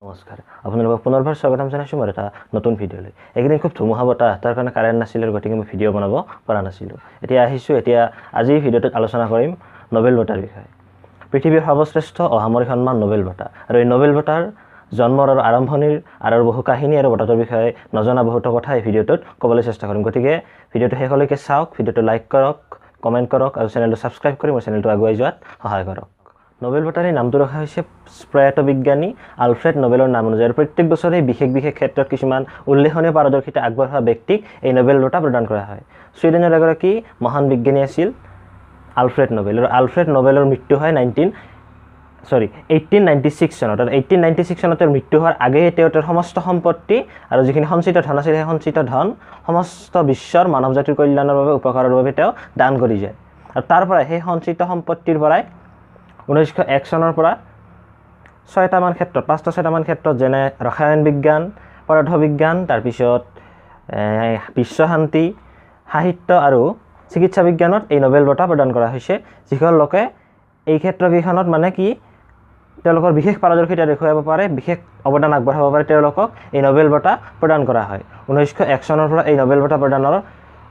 নমস্কাৰ আপোনালোকক পুনৰবাৰ স্বাগতম জনাইছোঁ মোৰ এটা নতুন ভিডিঅ'লৈ। এইকেইদিন খুব ধুমুহা বতাহ তাৰ কাৰণে কাৰেণ্ট নাছিলে, গতিকে মই ভিডিঅ' বনাব পৰা নাছিলোঁ। এতিয়া আজিৰ ভিডিঅ'টোত আলোচনা কৰিম নোবেল বঁটাৰ বিষয়ে। পৃথিৱীৰ সৰ্বশ্ৰেষ্ঠ অসামৰিক সন্মান নোবেল বঁটা, আৰু এই নোবেল বঁটাৰ জন্মৰ আৰু আৰম্ভণিৰ আৰু বহু কাহিনী আৰু বঁটাটোৰ বিষয়ে নজনা বহুতো কথা এই ভিডিঅ'টোত ক'বলৈ চেষ্টা কৰিম। গতিকে ভিডিঅ'টো শেষলৈকে চাওক, ভিডিঅ'টো লাইক কৰক, কমেণ্ট কৰক আৰু চেনেলটো ছাবস্ক্ৰাইব কৰি মোৰ চেনেলটো আগুৱাই যোৱাত সহায় কৰক। নোবেল বঁটাৰ এই নামটো ৰখা হৈছে প্ৰয়াত বিজ্ঞানী আলফ্ৰেড নোবেলৰ নাম অনুযায়ী, আৰু প্ৰত্যেক বছৰে বিশেষ ক্ষেত্ৰত কিছুমান উল্লেখনীয় পাৰদৰ্শিতা আগবঢ়োৱা ব্যক্তিক এই নোবেল বঁটা প্ৰদান কৰা হয়। ছুইডেনৰ এগৰাকী মহান বিজ্ঞানী আছিল আলফ্ৰেড নোবেল, আৰু আলফ্ৰেড নোবেলৰ মৃত্যু হয় 1896 চনত। আৰু 1896 চনত তেওঁৰ মৃত্যু হোৱাৰ আগেয়ে তেওঁৰ সমস্ত সম্পত্তি আৰু যিখিনি সঞ্চিত ধন আছিল, সেই সঞ্চিত ধন সমস্ত বিশ্বৰ মানৱ জাতিৰ কল্যাণৰ বাবে, উপকাৰৰ বাবে তেওঁ দান কৰি যায়। আৰু তাৰ পৰাই সেই সঞ্চিত সম্পত্তিৰ পৰাই 1901 চনৰ পৰা 6টামান ক্ষেত্ৰত যেনে ৰসায়ন বিজ্ঞান, পদাৰ্থ বিজ্ঞান, তাৰপিছত বিশ্বশান্তি, সাহিত্য আৰু চিকিৎসা বিজ্ঞানত এই নোবেল বঁটা প্ৰদান কৰা হৈছে। যিসকল লোকে এই ক্ষেত্ৰকেইখনত তেওঁলোকৰ বিশেষ পাৰদৰ্শিতা দেখুৱাব পাৰে, বিশেষ অৱদান আগবঢ়াব পাৰে, তেওঁলোকক এই নোবেল বঁটা প্ৰদান কৰা হয়। 1901 চনৰ পৰা এই নোবেল বঁটা প্ৰদানৰ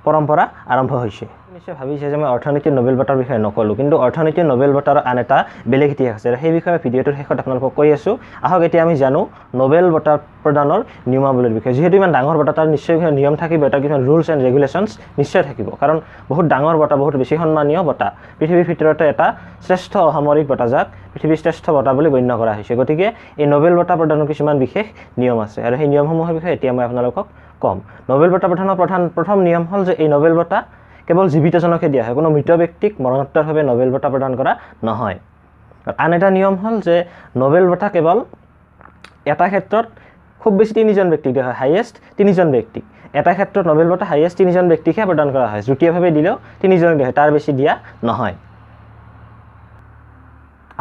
পৰম্পৰা আৰম্ভ হৈছে। নিশ্চয় ভাবিছে যে মই অৰ্থনীতিৰ নোবেল বঁটাৰ বিষয়ে নক'লোঁ, কিন্তু অৰ্থনীতিৰ নোবেল বঁটাৰ আন এটা বেলেগ ইতিহাস আছে, আৰু সেই বিষয়ে ভিডিঅ'টোৰ শেষত আপোনালোকক কৈ আছোঁ। আহক এতিয়া আমি জানো নোবেল বঁটা প্ৰদানৰ নিয়মাৱলীৰ বিষয়ে। যিহেতু ইমান ডাঙৰ বঁটা, তাৰ নিশ্চয় নিয়ম থাকিব, এটা কিছুমান ৰুলছ এণ্ড ৰেগুলেশ্যনছ নিশ্চয় থাকিব, কাৰণ বহুত ডাঙৰ বঁটা, বহুত বেছি সন্মানীয় বঁটা, পৃথিৱীৰ ভিতৰতে এটা শ্ৰেষ্ঠ অসামৰিক বঁটা, যাক পৃথিৱীৰ শ্ৰেষ্ঠ বঁটা বুলি গণ্য কৰা হৈছে। গতিকে এই নোবেল বঁটা প্ৰদানৰ কিছুমান বিশেষ নিয়ম আছে, আৰু সেই নিয়মসমূহৰ বিষয়ে এতিয়া মই আপোনালোকক ক'ম। নোবেল বঁটা প্ৰদানৰ প্ৰথম নিয়ম হ'ল যে এই নোবেল বঁটা কেৱল জীৱিতজনকহে দিয়া হয়, কোনো মৃত ব্যক্তিক মৰণোত্তৰভাৱে নোবেল বঁটা প্ৰদান কৰা নহয়। আন এটা নিয়ম হ'ল যে নোবেল বঁটা কেৱল এটা ক্ষেত্ৰত খুব বেছি 3জন ব্যক্তিক দিয়া হয়, হাইয়েষ্ট 3জন ব্যক্তিক। এটা ক্ষেত্ৰত নোবেল বঁটা হাইয়েষ্ট 3জন ব্যক্তিকহে প্ৰদান কৰা হয়, যুটীয়াভাৱে দিলেও 3জনক দিয়া হয়, তাৰ বেছি দিয়া নহয়।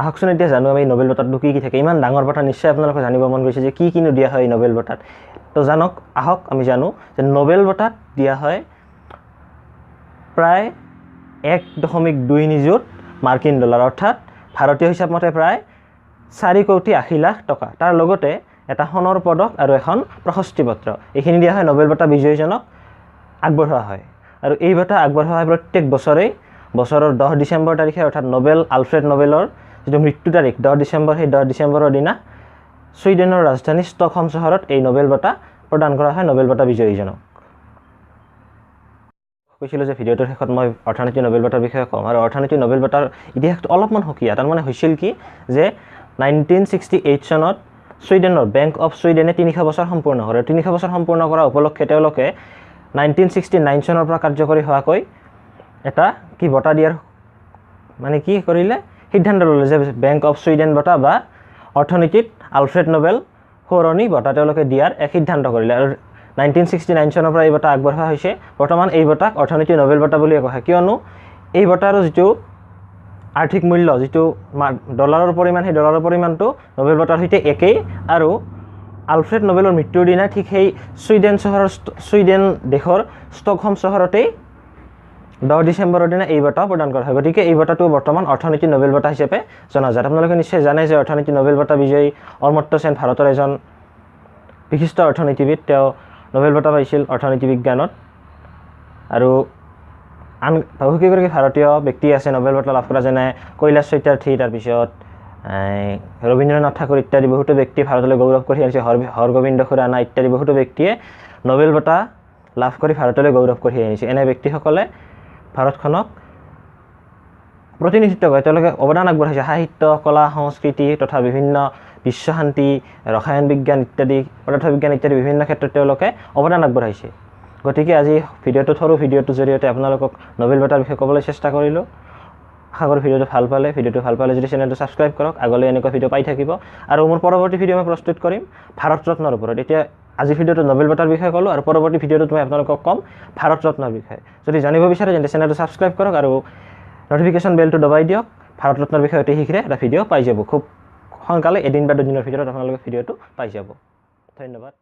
আহকচোন এতিয়া জানো আমি নোবেল বঁটাতনো কি থাকে। ইমান ডাঙৰ বঁটা, নিশ্চয় আপোনালোকে জানিব মন গৈছে যে কিনো দিয়া হয় এই নোবেল বঁটাত। তো আহক আমি জানো যে নোবেল বঁটাত দিয়া হয় প্ৰায় 1.2 নিযুত মাৰ্কিন ডলাৰ, অৰ্থাৎ ভাৰতীয় হিচাপ মতে প্ৰায় 4,80 লাখ টকা। তাৰ লগতে এটা সোণৰ পদক আৰু এখন প্ৰশস্তি পত্ৰ, এইখিনি দিয়া হয় নোবেল বঁটা বিজয়ীজনক আগবঢ়োৱা হয়। আৰু এই বঁটা আগবঢ়োৱা হয় প্ৰত্যেক বছৰেই বছৰৰ 10 ডিচেম্বৰ তাৰিখে, অৰ্থাৎ আলফ্ৰেড নোবেলৰ যিটো মৃত্যু তাৰিখ 10 ডিচেম্বৰ, সেই 10 ডিচেম্বৰৰ দিনা ছুইডেনৰ ৰাজধানী ষ্টকহোম চহৰত এই নোবেল বঁটা প্ৰদান কৰা হয় নোবেল বঁটা বিজয়ীজনক। কৈছিলোঁ যে ভিডিঅ'টোৰ শেষত মই অৰ্থনীতি নোবেল বঁটাৰ বিষয়ে ক'ম, আৰু অৰ্থনীতি নোবেল বঁটাৰ ইতিহাসটো অলপমান সুকীয়া। তাৰমানে হৈছিল কি যে 1968 চনত ছুইডেনৰ বেংক অফ ছুইডেনে 300 বছৰ সম্পূৰ্ণ কৰে। 300 বছৰ সম্পূৰ্ণ কৰা উপলক্ষে তেওঁলোকে 1969 চনৰ পৰা কাৰ্যকৰী হোৱাকৈ এটা বঁটা দিয়াৰ কি কৰিলে, সিদ্ধান্ত ল'লে যে বেংক অফ ছুইডেন বঁটা বা অৰ্থনীতিত আলফ্ৰেড নোবেল সোঁৱৰণি বঁটা তেওঁলোকে দিয়াৰ এক সিদ্ধান্ত কৰিলে। আৰু 1969 চনৰ পৰা এই বঁটা আগবঢ়োৱা হৈছে। বৰ্তমান এই বঁটাক অৰ্থনীতি নোবেল বঁটা বুলিয়ে কোৱা হয়, কিয়নো এই বঁটাৰ যিটো আৰ্থিক মূল্য, যিটো ডলাৰৰ পৰিমাণ, সেই ডলাৰৰ পৰিমাণটো নোবেল বঁটাৰ সৈতে একেই। আৰু আলফ্ৰেড নোবেলৰ মৃত্যুৰ দিনা ঠিক সেই ছুইডেন দেশৰ ষ্টকহোম চহৰতেই 10 ডিচেম্বৰৰ দিনা এই বঁটা প্ৰদান কৰা হয়। গতিকে এই বঁটাটো বৰ্তমান অৰ্থনীতি নোবেল বঁটা হিচাপে জনাজাত। আপোনালোকে নিশ্চয় জানে যে অৰ্থনীতি নোবেল বঁটা বিজয়ী অমৰ্ত্য সেন ভাৰতৰ এজন বিশিষ্ট অৰ্থনীতিবিদ, তেওঁ নোবেল বঁটা পাইছিল অৰ্থনীতি বিজ্ঞানত। আৰু আন বহুকেইগৰাকী ভাৰতীয় ব্যক্তি আছে নোবেল বঁটা লাভ কৰা, যেনে কৈলাশ সত্যাৰ্থী, তাৰপিছত ৰবীন্দ্ৰনাথ ঠাকুৰ ইত্যাদি বহুতো ব্যক্তি ভাৰতলৈ গৌৰৱ কৰি আহিছে, হৰগোবিন্দ খুৰানা ইত্যাদি বহুতো ব্যক্তিয়ে নোবেল বঁটা লাভ কৰি ভাৰতলৈ গৌৰৱ কৰি আহিছে। এনে ব্যক্তিসকলে ভাৰতখনক প্ৰতিনিধিত্ব কৰে, তেওঁলোকে অৱদান আগবঢ়াইছে সাহিত্য, কলা, সংস্কৃতি তথা বিভিন্ন বিশ্বশান্তি, ৰসায়ন বিজ্ঞান ইত্যাদি, পদাৰ্থ বিজ্ঞান ইত্যাদি বিভিন্ন ক্ষেত্ৰত তেওঁলোকে অৱদান আগবঢ়াইছে। গতিকে আজি সৰু ভিডিঅ'টোৰ জৰিয়তে আপোনালোকক নোবেল বঁটাৰ বিষয়ে ক'বলৈ চেষ্টা কৰিলোঁ। আশা কৰোঁ ভিডিঅ'টো ভাল পালে যদি চেনেলটো ছাবস্ক্ৰাইব কৰক, আগলৈ এনেকুৱা ভিডিঅ' পাই থাকিব। আৰু মোৰ পৰৱৰ্তী ভিডিঅ' মই প্ৰস্তুত কৰিম ভাৰত ৰত্নৰ ওপৰত। এতিয়া আজি ভিডিঅ'টো নোবেল বঁটাৰ বিষয়ে ক'লোঁ, আৰু পৰৱৰ্তী ভিডিঅ'টোত মই আপোনালোকক ক'ম ভাৰত ৰত্নৰ বিষয়ে। যদি জানিব বিচাৰে তেন্তে চেনেলটো ছাবস্ক্ৰাইব কৰক আৰু নটিফিকেশ্যন বেলটো দবাই দিয়ক। ভাৰত ৰত্নৰ বিষয়ে অতি শীঘ্ৰে এটা ভিডিঅ' পাই যাব, খুব সোনকালে 1 দিন বা 2 দিনৰ ভিতৰত আপোনালোকে ভিডিঅ'টো পাই যাব। ধন্যবাদ।